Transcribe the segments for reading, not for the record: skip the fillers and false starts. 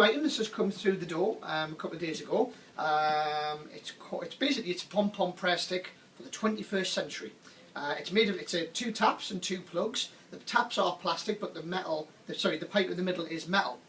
item that's just come through the door a couple of days ago. It's basically it's a pom-pom prayer stick for the 21st century. It's 2 taps and 2 plugs. The taps are plastic, but the pipe in the middle is metal.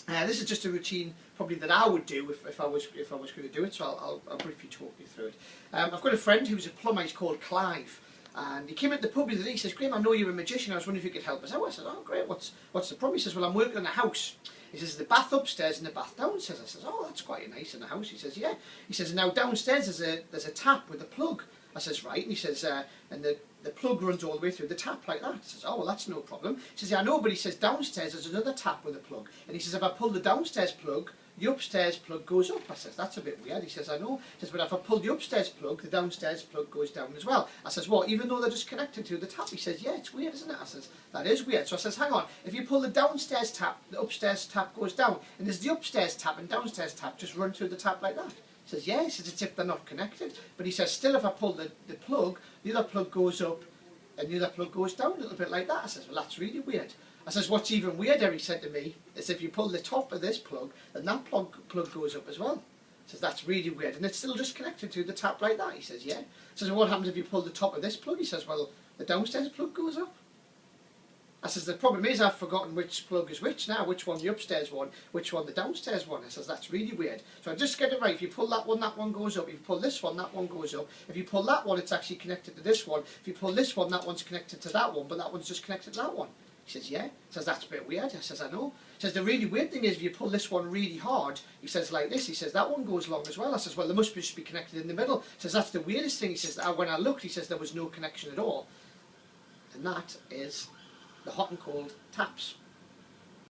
This is just a routine probably that I would do if I was going to do it. So I'll briefly talk you through it. I've got a friend who's a plumber. He's called Clive. And he came into the pub the other day. He says, "Graham, I know you're a magician. I was wondering if you could help us out." I said, "Oh, great. What's the problem?" He says, "Well, I'm working on a house." He says, "The bath upstairs and the bath downstairs." I says, "Oh, that's quite nice in the house." He says, "Yeah." He says, "Now downstairs there's a tap with a plug." I says, "Right." And he says, "And the plug runs all the way through the tap like that." He says, "Oh, well, that's no problem." He says, "Yeah, I know," but he says, "Downstairs there's another tap with a plug." And he says, "If I pull the downstairs plug, the upstairs plug goes up." I says, "That's a bit weird." He says, "I know." He says, "But if I pull the upstairs plug, the downstairs plug goes down as well." I says, "What, even though they're just connected to the tap?" He says, "Yeah, it's weird, isn't it?" I says, "That is weird." So I says, "Hang on, if you pull the downstairs tap, the upstairs tap goes down, and there's the upstairs tap and downstairs tap just run through the tap like that?" He says, "Yeah." He says, "It's if they're not connected." But he says, "Still, if I pull the plug, the other plug goes up and the other plug goes down a little bit like that." I says, "Well, that's really weird." I says, "What's even weirder," he said to me, "is if you pull the top of this plug, then that plug goes up as well." He says, "That's really weird. And it's still just connected to the tap like that." He says, "Yeah." He says, "Well, what happens if you pull the top of this plug?" He says, "Well, the downstairs plug goes up." I says, "The problem is I've forgotten which plug is which now, which one the upstairs one, which one the downstairs one." I says, "That's really weird." So I just get it right. If you pull that one goes up. If you pull this one, that one goes up. If you pull that one, it's actually connected to this one. If you pull this one, that one's connected to that one, but that one's just connected to that one. He says, "Yeah." He says, "That's a bit weird." I says, "I know." He says, "The really weird thing is if you pull this one really hard," he says, "like this," he says, "that one goes long as well." I says, "Well, they must just be connected in the middle." He says, "That's the weirdest thing." He says, "When I looked," he says, "there was no connection at all." And that is the hot and cold taps.